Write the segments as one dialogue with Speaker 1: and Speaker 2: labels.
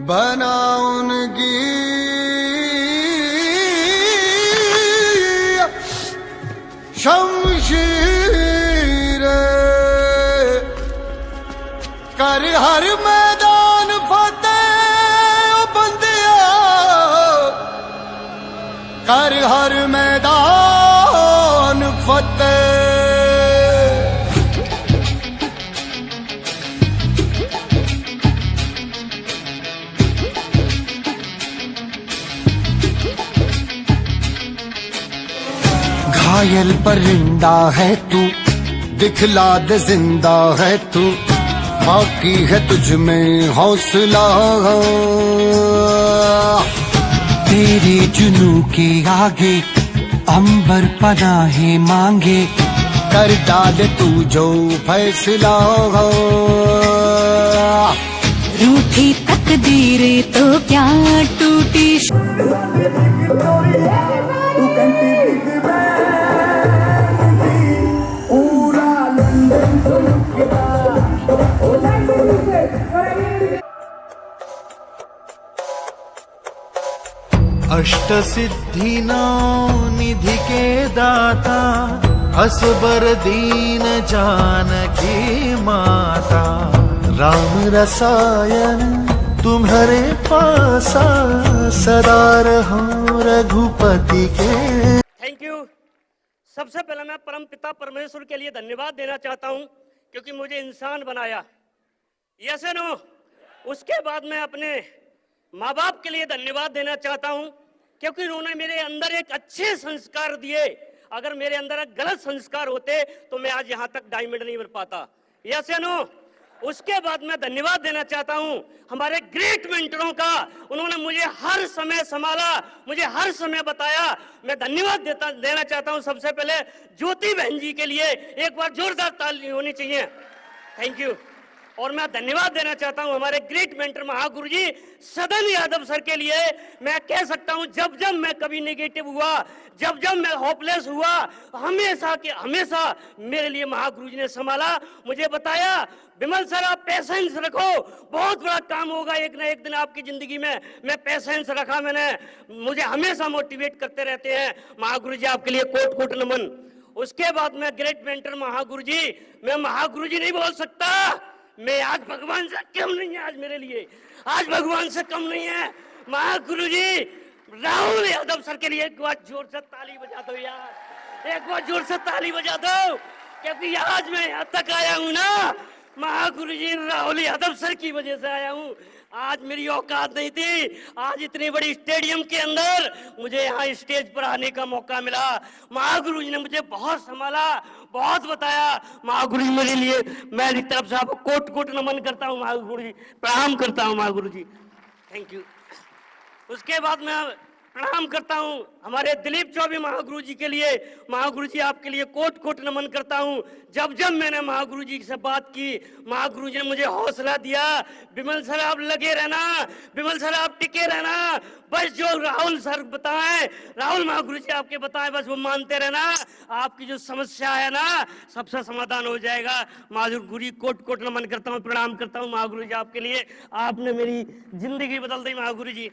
Speaker 1: बना उनकी शमशीर, कर हर मैदान फतेह ओ बंदिया, कर हर मैदान फतेह। घायल परिंदा है तू, दिखला दे जिंदा है तू, बाकी है तुझ में हौसला। तेरे जुनू के आगे अंबर पनाहे मांगे, कर डाले तू जो फैसला।
Speaker 2: रूठी तकदीर तो क्या टूटी
Speaker 3: अष्टसिद्धि नौ निधि के दाता, असबर दीन जानकी माता। राम रसायन तुम्हारे पासा, सदा रहो रघुपति के।
Speaker 4: Thank you. सबसे पहले मैं परम पिता परमेश्वर के लिए धन्यवाद देना चाहता हूं, क्योंकि मुझे इंसान बनाया। Yes no. उसके बाद मैं अपने माँ बाप के लिए धन्यवाद देना चाहता हूं, क्योंकि उन्होंने मेरे अंदर एक अच्छे संस्कार दिए। अगर मेरे अंदर एक गलत संस्कार होते तो मैं आज यहाँ तक डायमंड नहीं बन पाता। यस या नो। उसके बाद मैं धन्यवाद देना चाहता हूं हमारे ग्रेट मेंटरों का। उन्होंने मुझे हर समय संभाला, मुझे हर समय बताया। मैं धन्यवाद देना चाहता हूं सबसे पहले ज्योति बहन जी के लिए। एक बार जोरदार ताली होनी चाहिए। Thank you. और मैं धन्यवाद देना चाहता हूं हमारे ग्रेट मेंटर महागुरु जी सदन यादव सर के लिए। मैं कह सकता हूं जब जब मैं कभी नेगेटिव हुआ, जब जब मैं होपलेस हुआ, हमेशा मेरे लिए महागुरु जी ने संभाला, मुझे बताया विमल सर आप पेशेंस रखो, बहुत बड़ा काम होगा एक ना एक दिन आपकी जिंदगी में। मैं पेशेंस रखा मैंने। मुझे हमेशा मोटिवेट करते रहते हैं महागुरु जी, आपके लिए कोट कोट नमन। उसके बाद मैं ग्रेट मेंटर महागुरु जी, मैं महागुरु जी नहीं बोल सकता। मैं आज भगवान से कम नहीं है, आज मेरे लिए आज भगवान से कम नहीं है। महागुरु जी राहुल यादव सर के लिए एक बार जोर से ताली बजा दो यार, एक बार जोर से ताली बजा दो, क्योंकि आज मैं यहाँ तक आया हूँ ना महागुरु जी राहुल यादव सर की वजह से आया हूँ। आज मेरी औकात नहीं थी, आज इतनी बड़ी स्टेडियम के अंदर मुझे यहाँ स्टेज पर आने का मौका मिला। महागुरु जी ने मुझे बहुत संभाला, बहुत बताया। महागुरु जी मेरे लिए, मैं मेरी तरफ से आपको कोट कोट नमन करता हूँ महागुरु जी, प्रणाम करता हूँ महागुरु जी। Thank you. उसके बाद मैं प्रणाम करता हूं हमारे दिलीप चौबे महागुरु जी के लिए। महागुरु जी आपके लिए कोट कोट नमन करता हूं। जब जब मैंने महागुरु जी से बात की, महागुरु जी ने मुझे हौसला दिया, विमल सर आप लगे रहना, विमल सर आप टिके रहना, बस जो राहुल सर बताएं, राहुल महागुरु जी आपके बताएं, बस वो मानते रहना, आपकी जो समस्या है ना सबसे समाधान हो जाएगा। महागुरु जी कोट कोट नमन करता हूँ, प्रणाम करता हूँ महागुरु जी आपके लिए। आपने मेरी जिंदगी बदल दी महागुरु जी।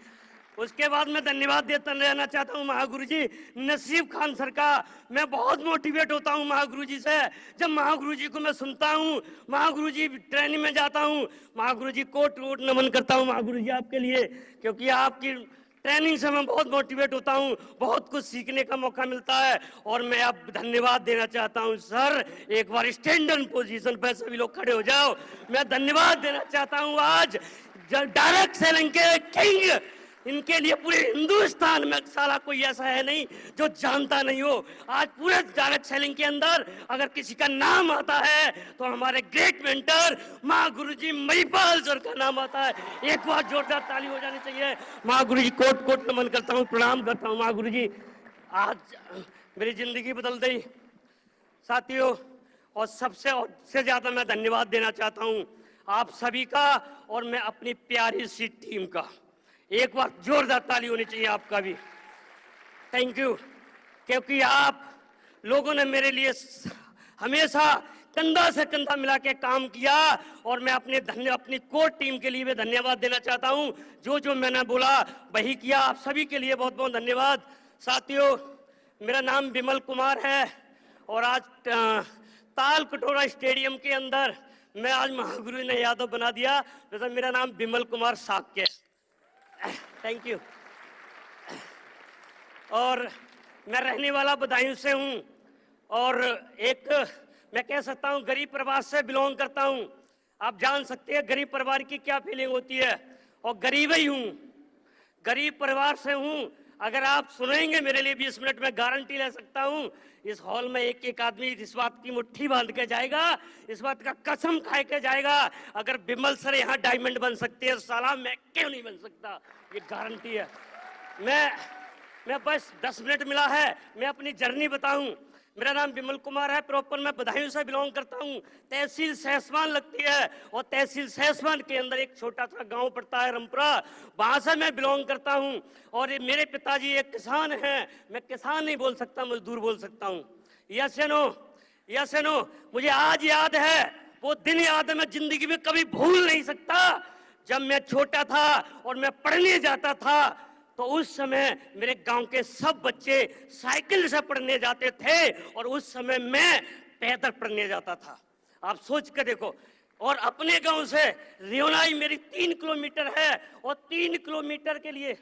Speaker 4: उसके बाद मैं धन्यवाद देता रहना चाहता हूँ महागुरु जी नसीब खान सर का। मैं बहुत मोटिवेट होता हूँ महागुरु जी से, जब महागुरु जी को मैं सुनता हूँ, महागुरु जी ट्रेनिंग में जाता हूँ, महागुरु जी कोट कोट नमन करता हूँ महागुरु जी आपके लिए, क्योंकि आपकी ट्रेनिंग से मैं बहुत मोटिवेट होता हूँ, बहुत कुछ सीखने का मौका मिलता है। और मैं अब धन्यवाद देना चाहता हूँ सर, एक बार स्टैंडर्ड पोजीशन पर सभी लोग खड़े हो जाओ। मैं धन्यवाद देना चाहता हूँ आज डायरेक्ट सेलिंग के किंग, इनके लिए पूरे हिंदुस्तान में साला कोई ऐसा है नहीं जो जानता नहीं हो। आज पूरे डायरेक्ट सेलिंग के अंदर अगर किसी का नाम आता है तो हमारे ग्रेट मेंटर महागुरु जी महिपाल सर का नाम आता है। एक बार जोरदार ताली हो जानी चाहिए। महागुरु जी कोट कोट नमन करता हूँ, प्रणाम करता हूँ महागुरु जी। आज मेरी जिंदगी बदल गई साथियों। और सबसे ज्यादा मैं धन्यवाद देना चाहता हूँ आप सभी का, और मैं अपनी प्यारी सी टीम का। एक बार जोरदार ताली होनी चाहिए आपका भी। थैंक यू, क्योंकि आप लोगों ने मेरे लिए हमेशा कंधा से कंधा मिला के काम किया। और मैं अपनी कोर टीम के लिए भी धन्यवाद देना चाहता हूं। जो जो मैंने बोला वही किया। आप सभी के लिए बहुत बहुत धन्यवाद। साथियों, मेरा नाम विमल कुमार है और आज ताल कटोरा स्टेडियम के अंदर मैं आज महागुरु ने यादव बना दिया, जैसा मेरा नाम विमल कुमार साक्य। Thank you. और मैं रहने वाला बदायूं से हूं और एक मैं कह सकता हूं गरीब परिवार से बिलोंग करता हूं। आप जान सकते हैं गरीब परिवार की क्या फीलिंग होती है, और गरीब ही हूं, गरीब परिवार से हूं। अगर आप सुनेंगे मेरे लिए 20 मिनट में गारंटी ले सकता हूं, इस हॉल में एक एक आदमी इस बात की मुट्ठी बांध के जाएगा, इस बात का कसम खा के जाएगा, अगर विमल सर यहाँ डायमंड बन सकते हैं, साला मैं क्यों नहीं बन सकता, ये गारंटी है। मैं बस 10 मिनट मिला है, मैं अपनी जर्नी बताऊं। मेरा नाम विमल कुमार है, प्रॉपर मैं बदायूं से बिलोंग करता हूं। तहसील सहसवान लगती है और तहसील सहसवान के अंदर एक छोटा सा गांव पड़ता है रमपुरा, वहां से मैं बिलोंग करता हूं। और ये मेरे पिताजी एक किसान हैं। मैं किसान नहीं बोल सकता, मजदूर बोल सकता हूं। यस या नो? यस या नो? मुझे आज याद है, वो दिन याद है, मैं जिंदगी में कभी भूल नहीं सकता। जब मैं छोटा था और मैं पढ़ने जाता था तो उस समय मेरे गांव के सब बच्चे साइकिल से पढ़ने जाते थे और उस समय मैं पैदल पढ़ने जाता था। आप सोच कर देखो। और अपने गांव से रियोनाई मेरी 3 किलोमीटर है और 3 किलोमीटर के लिए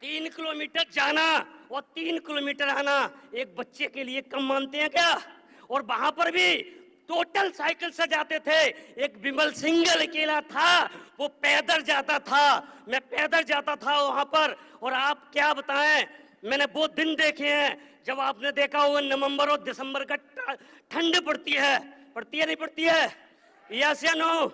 Speaker 4: 3 किलोमीटर जाना और 3 किलोमीटर आना एक बच्चे के लिए कम मानते हैं क्या? और वहां पर भी टोटल साइकिल से जाते थे। एक विमल सिंगल अकेला था, वो पैदल जाता था, मैं पैदल जाता था वहां पर। और आप क्या बताएं, मैंने वो दिन देखे हैं जब आपने देखा होगा नवंबर और दिसंबर का ठंड पड़ती है नहीं पड़ती है? यस या नो?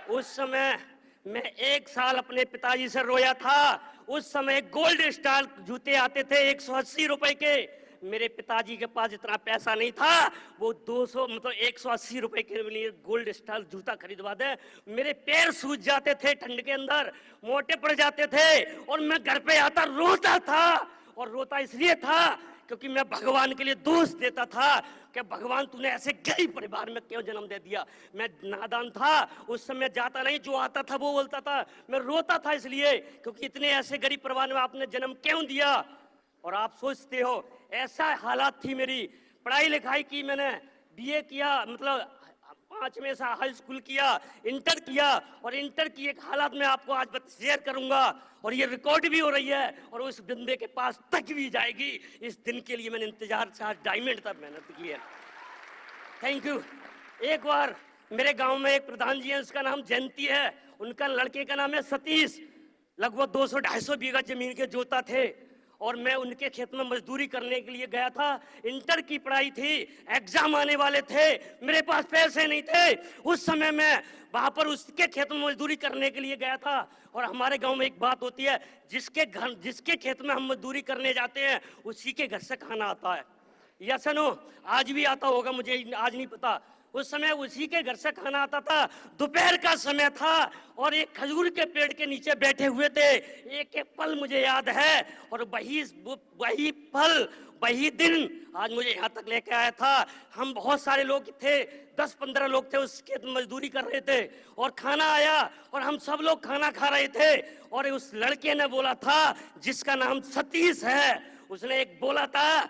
Speaker 4: उस समय मैं 1 साल अपने पिताजी से रोया था। उस समय गोल्ड स्टार जूते आते थे 180 रुपए के। मेरे पिताजी के पास इतना पैसा नहीं था, वो 200 मतलब 180 रुपए के लिए गोल्ड स्टार जूता खरीदवा दे। मेरे पैर सूज जाते थे ठंड के अंदर, मोटे पड़ जाते थे और मैं घर पे आता रोता था। और रोता इसलिए था क्योंकि मैं भगवान के लिए दोष देता था कि भगवान तूने ऐसे गरीब परिवार में क्यों जन्म दे दिया। मैं नादान था, उस समय जाता नहीं, जो आता था वो बोलता था। मैं रोता था इसलिए क्योंकि इतने ऐसे गरीब परिवार में आपने जन्म क्यों दिया। और आप सोचते हो ऐसा हालात थी मेरी। पढ़ाई लिखाई की मैंने, बीए किया, मतलब 5वें से हाई स्कूल किया, इंटर किया। और इंटर की एक हालात में आपको आज शेयर करूंगा और ये रिकॉर्ड भी हो रही है और उस बंदे के पास तक भी जाएगी। इस दिन के लिए मैंने इंतजार से आज डायमंड तक मेहनत की है। Thank you. एक बार मेरे गांव में एक प्रधान जी है, उसका नाम जयंती है, उनका लड़के का नाम है सतीश। लगभग 200-250 बीघा जमीन के जोता थे और मैं उनके खेत में मजदूरी करने के लिए गया था। इंटर की पढ़ाई थी, एग्जाम आने वाले थे, मेरे पास पैसे नहीं थे। उस समय मैं वहां पर उसके खेत में मजदूरी करने के लिए गया था। और हमारे गांव में एक बात होती है, जिसके खेत में हम मजदूरी करने जाते हैं उसी के घर से खाना आता है। Yes no? आज भी आता होगा, मुझे आज नहीं पता। उस समय उसी के घर से खाना आता था। दोपहर का समय था और एक खजूर के पेड़ के नीचे बैठे हुए थे। एक एक पल मुझे याद है और वही पल, वही दिन आज मुझे यहाँ तक लेके आया था। हम बहुत सारे लोग थे, 10-15 लोग थे, उसके मजदूरी कर रहे थे और खाना आया और हम सब लोग खाना खा रहे थे। और उस लड़के ने बोला था, जिसका नाम सतीश है, उसने एक बोला था,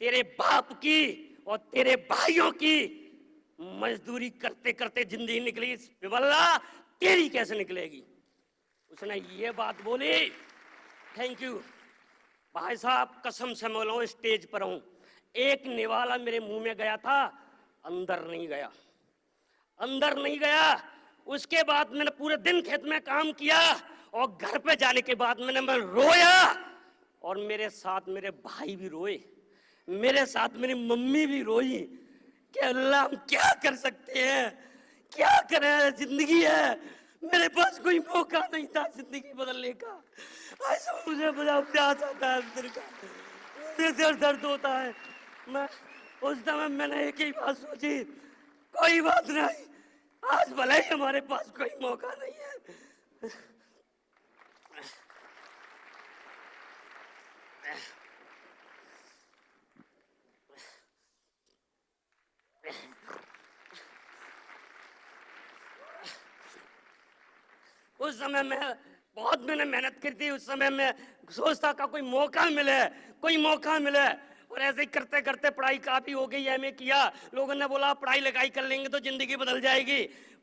Speaker 4: तेरे बाप की और तेरे भाइयों की मजदूरी करते करते जिंदगी निकली, विमला तेरी कैसे निकलेगी। उसने ये बात बोली। थैंक यू भाई साहब, कसम से मैं बोला स्टेज पर हूं, एक निवाला मेरे मुंह में गया था, अंदर नहीं गया, अंदर नहीं गया। उसके बाद मैंने पूरे दिन खेत में काम किया और घर पे जाने के बाद मैं रोया और मेरे साथ मेरे भाई भी रोए, मेरे साथ मेरी मम्मी भी रोई कि अल्लाह हम क्या कर सकते हैं, क्या करें, जिंदगी है। मेरे पास कोई मौका नहीं था जिंदगी बदलने का। ऐसा मुझे बड़ा प्यास आता है अंदर का, मुझे सिर दर्द होता है। मैं उस समय मैंने एक ही बात सोची, कोई बात नहीं, आज भले ही हमारे पास कोई मौका नहीं है, उस समय मैं बहुत मैंने मेहनत की थी। उस समय मैं सोचता था कोई मौका मिले, और ऐसे ही करते करते पढ़ाई काफी हो गई, एमए किया। लोगों ने बोला पढ़ाई लिखाई कर लेंगे तो जिंदगी बदल जाएगी।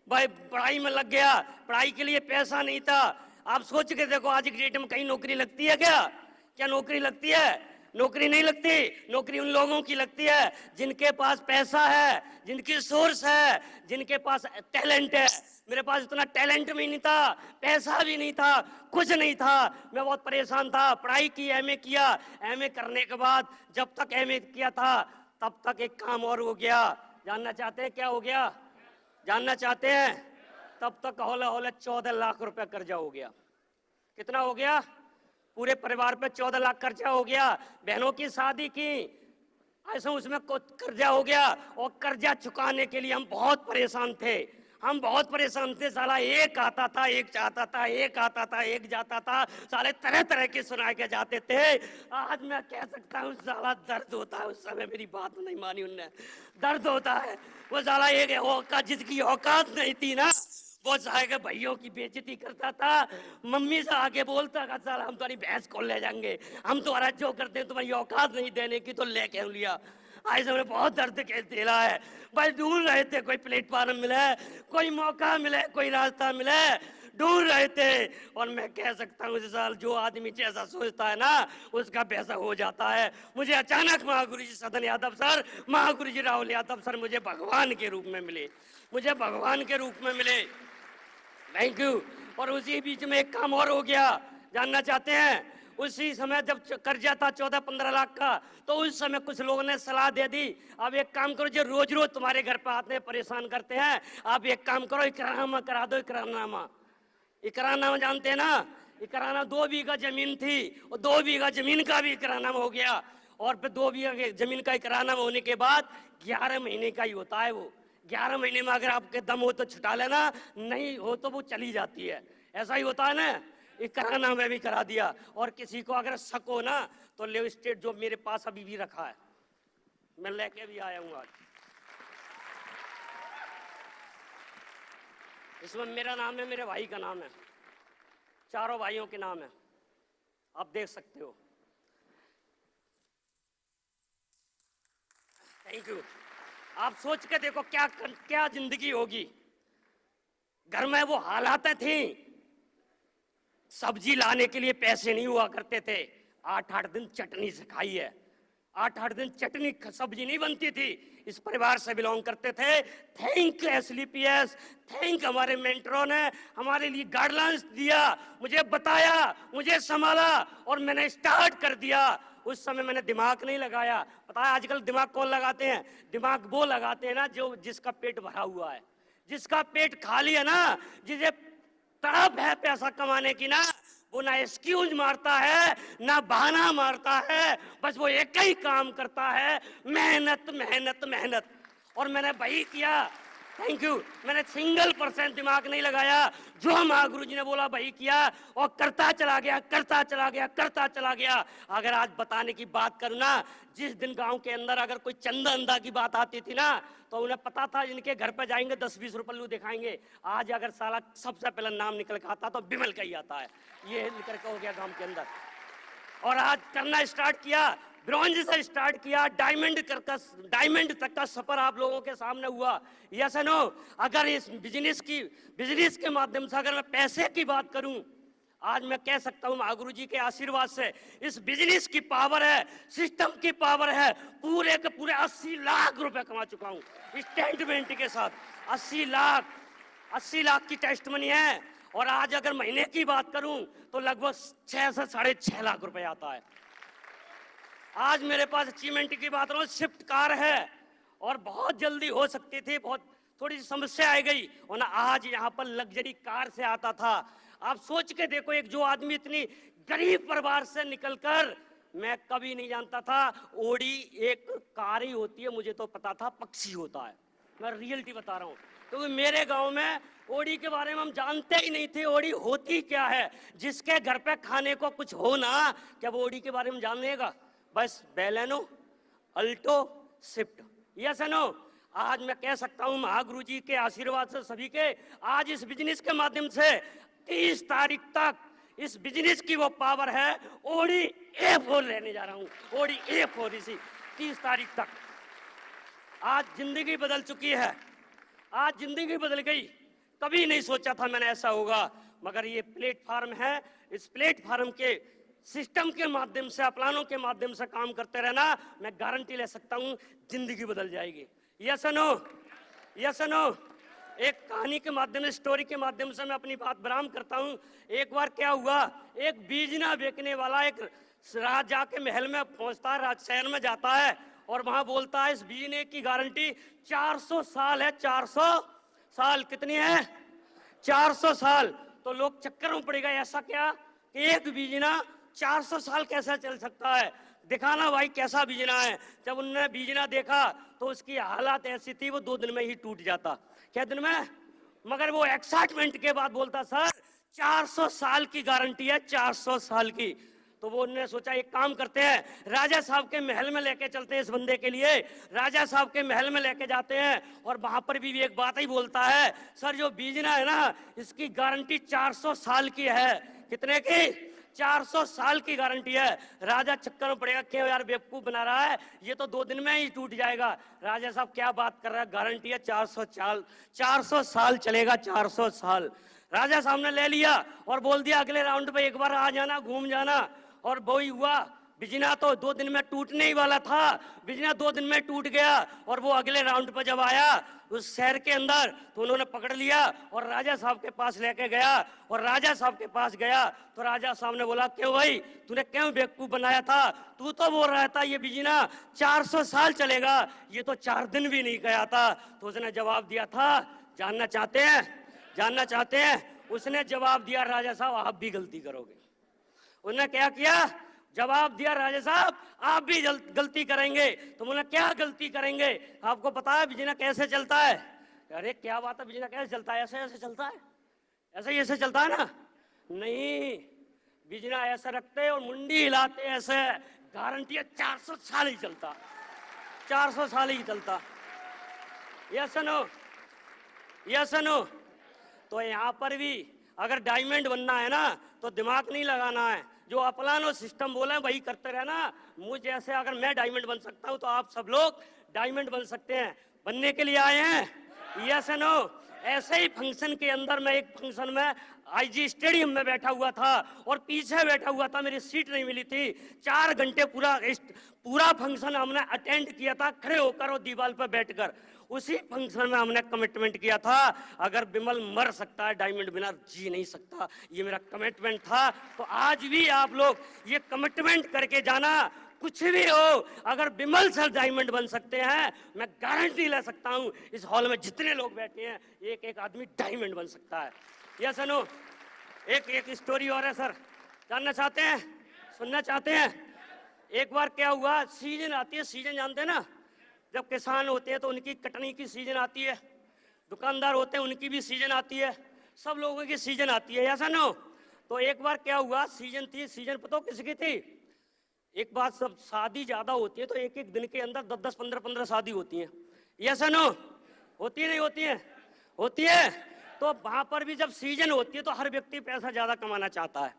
Speaker 4: भाई पढ़ाई में लग गया, पढ़ाई के लिए पैसा नहीं था। आप सोच के देखो आज की डेट में कहीं नौकरी लगती है क्या नौकरी लगती है? नौकरी नहीं लगती। नौकरी उन लोगों की लगती है जिनके पास पैसा है, जिनकी सोर्स है, जिनके पास टैलेंट है। मेरे पास इतना टैलेंट भी नहीं था, पैसा भी नहीं था, कुछ नहीं था। मैं बहुत परेशान था। पढ़ाई की, एमए किया। एमए करने के बाद जब तक एमए किया था तब तक एक काम और हो गया। जानना चाहते हैं क्या हो गया? जानना चाहते हैं? तब तक हौले हौले 14 लाख रुपए कर्जा हो गया। कितना हो गया? पूरे परिवार पे 14 लाख कर्जा हो गया। बहनों की शादी की, ऐसा उसमें कर्जा हो गया। और कर्जा चुकाने के लिए हम बहुत परेशान थे। साला एक आता था, एक जाता था, एक आता था, एक जाता था। साले तरह तरह के सुना के जाते थे। आज मैं कह सकता हूँ साला दर्द होता है। उस समय मेरी बात नहीं मानी उनने, दर्द होता है। वो साला एक औकात, जिसकी औकात नहीं थी ना, वो साले भाइयों की बेइज्जती करता था। मम्मी से आके बोलता था साला हम तुम्हारी भैंस खोल ले जाएंगे, हम तुम्हारा जो करते हैं तुम्हारी औकात नहीं देने की, तो लेके लिया। आज हमने बहुत दर्द के झेला है। भाई ढूंढ रहे थे कोई प्लेटफार्म मिले, कोई मौका मिले, कोई रास्ता मिले, ढूंढ रहे थे। और मैं कह सकता हूँ इस साल जो आदमी जैसा सोचता है ना उसका वैसा हो जाता है। मुझे अचानक महागुरु जी सदन यादव सर, महागुरु जी राहुल यादव सर मुझे भगवान के रूप में मिले। Thank you. और उसी बीच में एक काम और हो गया। जानना चाहते हैं? उसी समय जब कर्जा था 14-15 लाख का, तो उस समय कुछ लोगों ने सलाह दे दी, अब एक काम करो, जो रोज रोज तुम्हारे घर पे आते हैं परेशान करते हैं, आप एक काम करो, इकरारनामा करा दो। इकरारनामा जानते हैं ना? इकरारनामा 2 बीघा जमीन थी, और 2 बीघा जमीन का भी इकरारनामा हो गया। और फिर 2 बीघा जमीन का इकरारनामा होने के बाद 11 महीने का ही होता है वो। 11 महीने में अगर आपके दम हो तो छुटा लेना, नहीं हो तो वो चली जाती है। ऐसा ही होता है ना। इकरारनामा में भी करा दिया। और किसी को अगर शक हो ना तो लिव स्टेट जो मेरे पास अभी भी रखा है, मैं लेके भी आया हूं आज। इसमें मेरा नाम है, मेरे भाई का नाम है, चारों भाइयों के नाम है, आप देख सकते हो। Thank you. आप सोच के देखो क्या जिंदगी होगी। घर में वो हालातें थी, सब्जी लाने के लिए पैसे नहीं हुआ करते थे। 8-8 दिन चटनी से खाई है। 8-8 दिन चटनी सब्जी नहीं बनती थी। इस परिवार से बिलोंग करते थे। थैंक एसलीपीएस, थैंक हमारे मेंटरों ने हमारे लिए गाइडलाइंस दिया, मुझे बताया, मुझे संभाला, और मैंने स्टार्ट कर दिया। उस समय मैंने दिमाग नहीं लगाया। पता है आजकल दिमाग कौन लगाते हैं? दिमाग वो लगाते हैं ना जिसका पेट भरा हुआ है, जिसका पेट खाली है ना, जिसे तड़प है पैसा कमाने की ना, वो ना एक्सक्यूज मारता है ना बहाना मारता है, बस वो एक ही काम करता है, मेहनत मेहनत मेहनत। और मैंने वही किया। Thank you. मैंने सिंगल % दिमाग नहीं लगाया। जो महागुरु जी ने बोला वही किया, और करता चला गया। अगर आज बताने की बात करूं ना, जिस दिन गांव के अंदर अगर कोई चंदा अंदा की बात आती थी ना, तो उन्हें पता था इनके घर पे जाएंगे 10-20 रुपये दिखाएंगे। आज अगर साला सबसे पहले नाम निकल के आता तो बिमल का ही आता है। ये निकल के हो गया गांव के अंदर। और आज करना स्टार्ट किया, ब्रॉन्ज से स्टार्ट किया, डायमंड तक का सफर आप लोगों के सामने हुआ। Yes no? अगर इस बिजनेस के माध्यम से अगर मैं पैसे की बात करूं, आज मैं कह सकता हूं महागुरु जी के आशीर्वाद से इस बिजनेस की पावर है, सिस्टम की पावर है, पूरे के पूरे 80 लाख रुपए कमा चुका हूं स्टेटमेंट के साथ। 80 लाख की टेस्ट मनी है। और आज अगर महीने की बात करूं तो लगभग 6 से 6.5 लाख रुपए आता है। आज मेरे पास अचीवमेंट की बात करूं, स्विफ्ट कार है, और बहुत जल्दी हो सकती थी, बहुत थोड़ी सी समस्या आ गई, और ना आज यहाँ पर लग्जरी कार से आता था। आप सोच के देखो, एक जो आदमी इतनी गरीब परिवार से निकलकर, मैं कभी नहीं जानता था ओडी एक कार ही होती है, मुझे तो पता था पक्षी होता है। मैं रियलिटी बता रहा हूँ, क्योंकि मेरे गांव में ओडी के बारे में हम जानते ही नहीं थे। ओडी होती क्या है? जिसके घर पे खाने को कुछ हो ना, क्या वो ओडी के बारे में जान लेगा? बस Baleno, Alto, Swift, yes no? आज मैं कह सकता हूं महागुरु जी के आशीर्वाद से सभी के, आज इस बिजनेस के माध्यम से 30 तारीख तक इस बिजनेस की वो पावर है, ओडी A4 लेने जा रहा हूं, ओडी A4 इसी 30 तारीख तक। आज जिंदगी बदल चुकी है, आज जिंदगी बदल गई। कभी नहीं सोचा था मैंने ऐसा होगा, मगर ये प्लेटफार्म है, इस प्लेटफार्म के सिस्टम के माध्यम से, प्लानों के माध्यम से काम करते रहना, मैं गारंटी ले सकता हूं जिंदगी बदल जाएगी। Yes no, yes no. एक कहानी के माध्यम से, स्टोरी के माध्यम से मैं अपनी बात बराम करता हूं। एक बार क्या हुआ, एक बीजना बेचने वाला एक राजा के महल में पहुंचता है, राजशहर में जाता है और वहां बोलता है इस बीजने की गारंटी 400 साल है। 400 साल कितनी है? 400 साल। तो लोग चक्कर में पड़ गए, ऐसा क्या कि एक बीजना 400 साल कैसा चल सकता है, दिखाना भाई कैसा बीजना है। जब उन्होंने बीजना देखा तो उसकी हालत ऐसी थी, वो 2 दिन में ही टूट जाता। क्या दिन में? मगर वो एक्साइटमेंट के बाद बोलता सर 400 साल की गारंटी है, 400 साल की। तो वो उन्होंने सोचा एक काम करते हैं, राजा साहब के महल में लेके चलते हैं इस बंदे के लिए। राजा साहब के महल में लेके जाते हैं और वहां पर भी एक बात ही बोलता है, सर जो बीजना है ना इसकी गारंटी 400 साल की है। कितने की? 400 साल की गारंटी है। राजा चक्कर में पड़ेगा, क्यों यार बेवकूफ बना रहा है, ये तो 2 दिन में ही टूट जाएगा। राजा साहब क्या बात कर रहा है, गारंटी है 400 साल चलेगा, 400 साल। राजा साहब ने ले लिया और बोल दिया अगले राउंड पे एक बार आ जाना, घूम जाना। और वो ही हुआ, बिजना तो 2 दिन में टूटने ही वाला था, बिजना 2 दिन में टूट गया। और वो अगले राउंड पर जब आया उस शहर के अंदर तो उन्होंने पकड़ लिया और राजा साहब के पास लेके गया। और राजा साहब के पास गया तो राजा साहब ने बोला क्यों भाई तूने क्यों बेवकूफ बनाया था, तू तो बोल रहा था ये बिजना 400 साल चलेगा, ये तो 4 दिन भी नहीं गया था। तो उसने जवाब दिया था, जानना चाहते हैं, जानना चाहते हैं? उसने जवाब दिया राजा साहब आप भी गलती करोगे। उन्होंने क्या किया, जवाब दिया राजा साहब आप भी गलती करेंगे। तो बोला क्या गलती करेंगे, आपको पता है बिजना कैसे चलता है? अरे क्या बात है, बिजना कैसे चलता है? ऐसे ऐसे चलता है, ऐसे चलता है ना? नहीं, बिजना ऐसे रखते और मुंडी हिलाते ऐसे, गारंटी है 400 साल ही चलता, 400 साल ही चलता। Yes no, yes no. तो यहाँ पर भी अगर डायमंड बनना है ना तो दिमाग नहीं लगाना है, जो अपलानो सिस्टम बोले वही करते रहना। मुझ जैसे अगर मैं डायमंड बन सकता हूं तो आप सब लोग डायमंड बन सकते हैं। बनने के लिए आए हैं? Yes no. ऐसे ही फंक्शन के अंदर मैं एक फंक्शन में आईजी स्टेडियम में बैठा हुआ था और पीछे बैठा हुआ था, मेरी सीट नहीं मिली थी। 4 घंटे पूरा फंक्शन हमने अटेंड किया था खड़े होकर और दीवार पर बैठकर। उसी फंक्शन में हमने कमिटमेंट किया था अगर बिमल मर सकता है डायमंड बिना जी नहीं सकता, ये मेरा कमिटमेंट था। तो आज भी आप लोग ये कमिटमेंट करके जाना, कुछ भी हो अगर बिमल सर डायमंड बन सकते हैं, मैं गारंटी ले सकता हूं इस हॉल में जितने लोग बैठे हैं एक एक आदमी डायमंड बन सकता है। Yes no. एक स्टोरी और है सर, जानना चाहते हैं, सुनना चाहते हैं? एक बार क्या हुआ, सीजन आती है, सीजन जानते हैं ना, जब किसान होते हैं तो उनकी कटनी की सीजन आती है, दुकानदार होते हैं उनकी भी सीजन आती है, सब लोगों की सीजन आती है। ऐसा नो। तो एक बार क्या हुआ, सीजन थी, सीजन पता किसकी थी? एक बात, सब शादी ज्यादा होती है तो एक एक दिन के अंदर 10-10, 15-15 शादी होती है। ऐसा नो, होती है नहीं होती है? होती है। तो वहां पर भी जब सीजन होती है तो हर व्यक्ति पैसा ज्यादा कमाना चाहता है,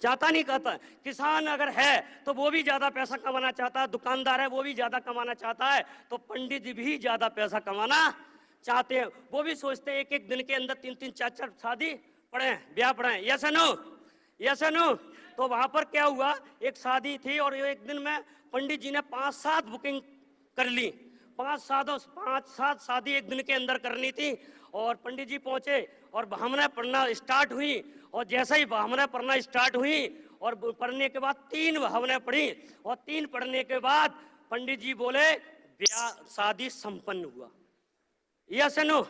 Speaker 4: चाहता नहीं कहता। किसान अगर है तो वो भी ज्यादा पैसा कमाना चाहता है, दुकानदार है वो भी ज्यादा कमाना चाहता है, तो पंडित जी भी ज्यादा पैसा कमाना चाहते हैं। वो भी सोचते हैं एक एक दिन के अंदर 3-3, 4-4 शादी पड़े, ब्याह पड़े। Yes no, yes no. तो वहां पर क्या हुआ, एक शादी थी और एक दिन में पंडित जी ने 5-7 बुकिंग कर ली, 5-7 शादी एक दिन के अंदर करनी थी। और पंडित जी पहुंचे और भावना पढ़ना स्टार्ट हुई, और जैसे ही भावना पढ़ना स्टार्ट हुई और पढ़ने के बाद 3 भावनाएं पढ़ी, और 3 पढ़ने के बाद पंडित जी बोले ब्याह शादी संपन्न हुआ। Yes no.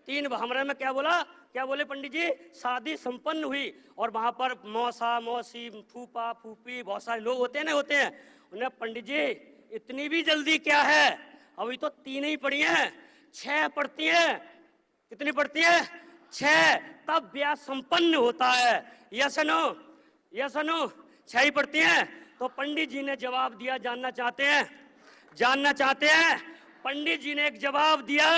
Speaker 4: 3 भावना में क्या बोला, क्या बोले पंडित जी? शादी संपन्न हुई। और वहां पर मौसा मौसी फूफा फूफी बहुत सारे लोग होते हैं। उन्हें पंडित जी इतनी भी जल्दी क्या है, अभी तो 3 ही पढ़ी हैं, 6 पढ़ती हैं। कितनी पढ़ती है? 6, तब ब्याह संपन्न होता है। Yes no, yes no. 6 ही पढ़ती हैं। तो पंडित जी ने जवाब दिया, जानना चाहते हैं, जानना चाहते हैं? पंडित जी ने एक जवाब दिया,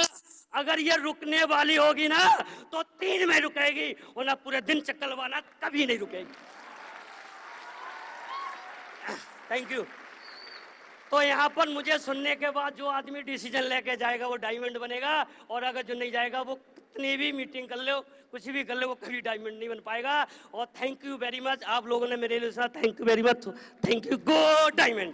Speaker 4: अगर ये रुकने वाली होगी ना तो 3 में रुकेगी, वरना पूरे दिन चक्कर वाला कभी नहीं रुकेगी। Thank you. तो यहाँ पर मुझे सुनने के बाद जो आदमी डिसीजन लेके जाएगा वो डायमंड बनेगा, और अगर जो नहीं जाएगा वो कितनी भी मीटिंग कर लो, कुछ भी कर लो, वो कभी डायमंड नहीं बन पाएगा। और थैंक यू वेरी मच, आप लोगों ने मेरे लिए thank you very much, thank you. Go diamond.